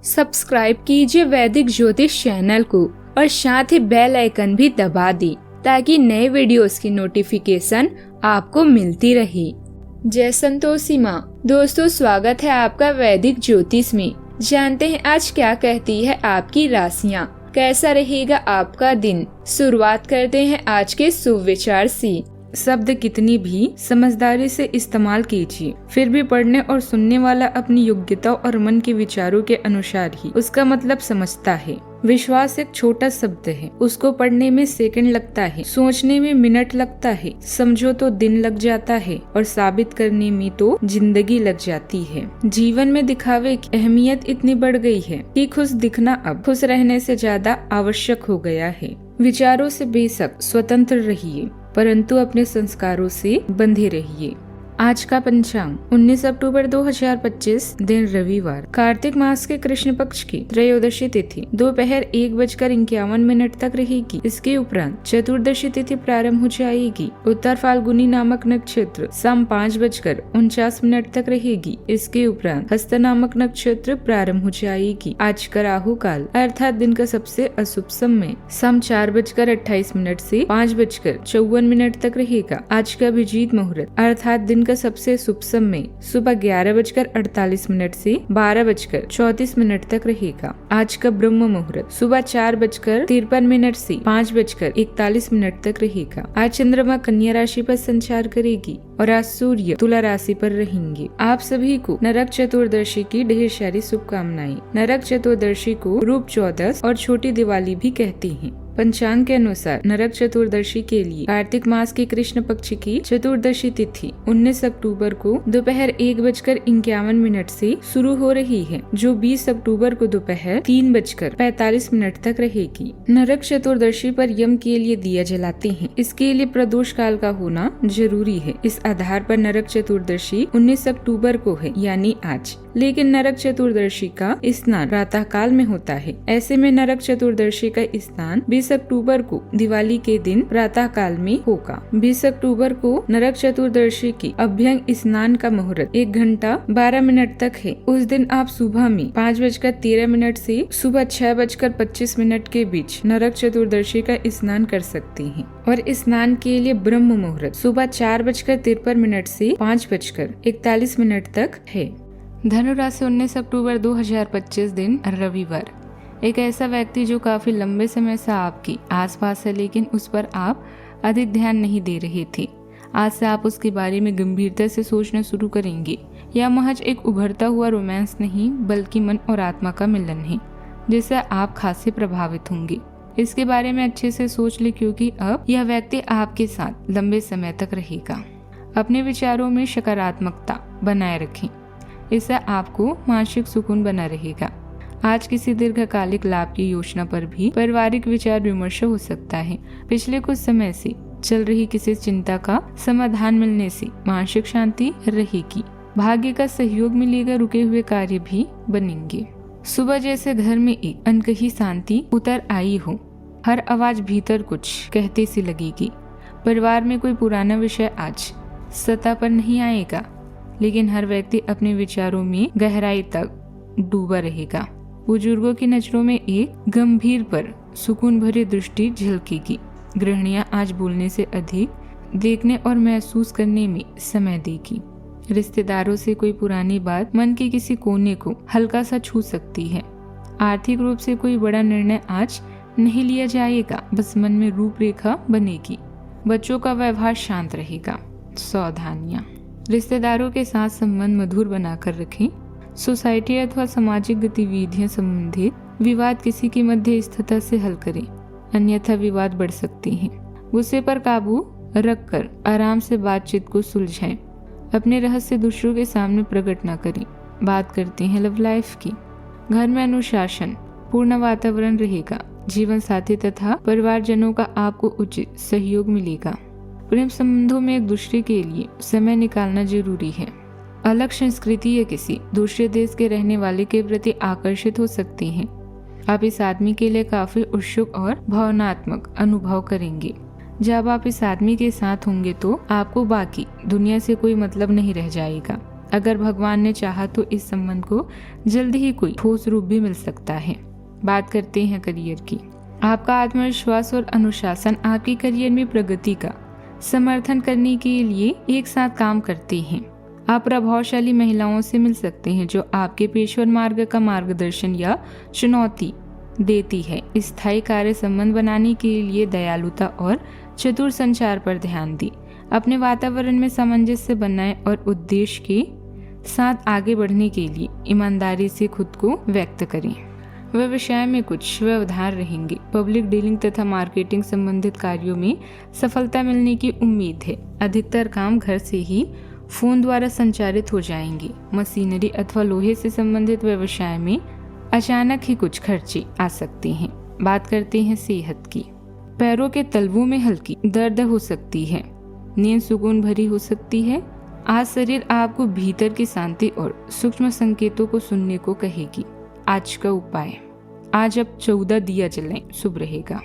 Subscribe कीजिए वैदिक ज्योतिष चैनल को और साथ ही बेल आइकन भी दबा दी ताकि नए वीडियोस की नोटिफिकेशन आपको मिलती रहे। जय संतोषी माँ। दोस्तों, स्वागत है आपका वैदिक ज्योतिष में। जानते हैं आज क्या कहती है आपकी राशियाँ, कैसा रहेगा आपका दिन। शुरुआत करते हैं आज के शुभ विचार से। शब्द कितनी भी समझदारी से इस्तेमाल कीजिए, फिर भी पढ़ने और सुनने वाला अपनी योग्यता और मन के विचारों के अनुसार ही उसका मतलब समझता है। विश्वास एक छोटा शब्द है, उसको पढ़ने में सेकंड लगता है, सोचने में मिनट लगता है, समझो तो दिन लग जाता है और साबित करने में तो जिंदगी लग जाती है। जीवन में दिखावे की अहमियत इतनी बढ़ गई है कि खुश दिखना अब खुश रहने से ज्यादा आवश्यक हो गया है। विचारों से बेशक स्वतंत्र रहिए, परंतु अपने संस्कारों से बंधे रहिए। आज का पंचांग 19 अक्टूबर 2025, दिन रविवार, कार्तिक मास के कृष्ण पक्ष की त्रयोदशी तिथि दोपहर 1:51 तक रहेगी। इसके उपरांत चतुर्दशी तिथि प्रारंभ हो जाएगी। उत्तर फाल्गुनी नामक नक्षत्र शाम 5:49 तक रहेगी। इसके उपरांत हस्त नामक नक्षत्र प्रारंभ हो जाएगी। आज का राहु काल अर्थात दिन का सबसे अशुभ समय शाम 4:28 से 5:54 तक रहेगा। आज का अभिजीत मुहूर्त अर्थात दिन का सबसे शुभ समय सुबह 11:48 से 12:34 तक रहेगा। आज का ब्रह्म मुहूर्त सुबह 4:53 से 5:41 तक रहेगा। आज चंद्रमा कन्या राशि पर संचार करेगी और आज सूर्य तुला राशि पर रहेंगे। आप सभी को नरक चतुर्दशी की ढेर सारी शुभकामनाएं। नरक चतुर्दशी को रूप चौदस और छोटी दिवाली भी कहते हैं। पंचांग के अनुसार नरक चतुर्दशी के लिए कार्तिक मास की कृष्ण पक्ष की चतुर्दशी तिथि 19 अक्टूबर को दोपहर 1:51 से शुरू हो रही है, जो 20 अक्टूबर को दोपहर 3:45 तक रहेगी। नरक चतुर्दशी पर यम के लिए दिया जलाते हैं, इसके लिए प्रदोष काल का होना जरूरी है। इस आधार पर नरक चतुर्दशी 19 अक्टूबर को है, यानी आज। लेकिन नरक चतुर्दशी का स्नान प्रातः काल में होता है। ऐसे में नरक चतुर्दशी का स्नान 20 अक्टूबर को दिवाली के दिन प्रातः काल में होगा। 20 अक्टूबर को नरक चतुर्दशी की अभ्यंग स्नान का मुहूर्त 1:12 तक है। उस दिन आप सुबह में 5:13 से सुबह 6:25 के बीच नरक चतुर्दशी का स्नान कर सकते हैं और स्नान के लिए ब्रह्म मुहूर्त सुबह 4:53 से 5:41 तक है। धनु राशि 19 अक्टूबर 2025, दिन रविवार। एक ऐसा व्यक्ति जो काफी लंबे समय से आपकी आसपास है, लेकिन उस पर आप अधिक ध्यान नहीं दे रहे थे। आज से आप उसके बारे में गंभीरता से सोचना शुरू करेंगे। यह महज एक उभरता हुआ रोमांस नहीं, बल्कि मन और आत्मा का मिलन है, जिससे आप खासे प्रभावित होंगे। इसके बारे में अच्छे से सोच ले, क्योंकि अब यह व्यक्ति आपके साथ लंबे समय तक रहेगा। अपने विचारों में सकारात्मकता बनाए रखें, इससे आपको मानसिक सुकून बना रहेगा। आज किसी दीर्घकालिक लाभ की योजना पर भी पारिवारिक विचार विमर्श हो सकता है। पिछले कुछ समय से चल रही किसी चिंता का समाधान मिलने से मानसिक शांति रहेगी। भाग्य का सहयोग मिलेगा, रुके हुए कार्य भी बनेंगे। सुबह जैसे घर में एक अनकही शांति उतर आई हो, हर आवाज भीतर कुछ कहते सी लगेगी। परिवार में कोई पुराना विषय आज सत्ता पर नहीं आएगा, लेकिन हर व्यक्ति अपने विचारों में गहराई तक डूबा रहेगा। बुजुर्गों की नजरों में एक गंभीर पर सुकून भरी दृष्टि झलकेगी। गृहिणियां आज बोलने से अधिक देखने और महसूस करने में समय देगी। रिश्तेदारों से कोई पुरानी बात मन के किसी कोने को हल्का सा छू सकती है। आर्थिक रूप से कोई बड़ा निर्णय आज नहीं लिया जाएगा, बस मन में रूपरेखा बनेगी। बच्चों का व्यवहार शांत रहेगा। सावधानियां। रिश्तेदारों के साथ संबंध मधुर बनाकर रखें। सोसाइटी अथवा सामाजिक गतिविधियां संबंधित विवाद किसी की मध्यस्थता से हल करें, अन्यथा विवाद बढ़ सकते हैं। गुस्से पर काबू रखकर आराम से बातचीत को सुलझाएं। अपने रहस्य दूसरों के सामने प्रकट न करें। बात करते हैं लव लाइफ की। घर में अनुशासन पूर्ण वातावरण रहेगा। जीवन साथी तथा परिवारजनों का आपको उचित सहयोग मिलेगा। प्रेम संबंधों में एक दूसरे के लिए समय निकालना जरूरी है। अलग संस्कृति या किसी दूसरे देश के रहने वाले के प्रति आकर्षित हो सकते हैं। आप इस आदमी के लिए काफी उत्सुक और भावनात्मक अनुभव करेंगे। जब आप इस आदमी के साथ होंगे तो आपको बाकी दुनिया से कोई मतलब नहीं रह जाएगा। अगर भगवान ने चाहा तो इस संबंध को जल्दी ही कोई ठोस रूप भी मिल सकता है। बात करते हैं करियर की। आपका आत्मविश्वास और अनुशासन आपके करियर में प्रगति का समर्थन करने के लिए एक साथ काम करते हैं। आप प्रभावशाली महिलाओं से मिल सकते हैं जो आपके पेशेवर मार्ग का मार्गदर्शन या चुनौती देती है। स्थायी कार्य संबंध बनाने के लिए दयालुता और चतुर संचार पर ध्यान दें। अपने वातावरण में सामंजस्य बनाएं और उद्देश्य के साथ आगे बढ़ने के लिए ईमानदारी से खुद को व्यक्त करें। व्यवसाय में कुछ व्यवधान रहेंगे। पब्लिक डीलिंग तथा मार्केटिंग संबंधित कार्यों में सफलता मिलने की उम्मीद है। अधिकतर काम घर से ही फोन द्वारा संचालित हो जाएंगे। मशीनरी अथवा लोहे से संबंधित व्यवसाय में अचानक ही कुछ खर्चे आ सकते हैं। बात करते हैं सेहत की। पैरों के तलवों में हल्की दर्द हो सकती है। नींद सुकून भरी हो सकती है। आज शरीर आपको भीतर की शांति और सूक्ष्म संकेतों को सुनने को कहेगी। आज का उपाय, आज अब 14 दिया जलाएं, शुभ रहेगा।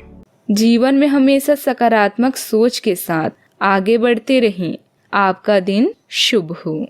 जीवन में हमेशा सकारात्मक सोच के साथ आगे बढ़ते रहें। आपका दिन शुभ हो।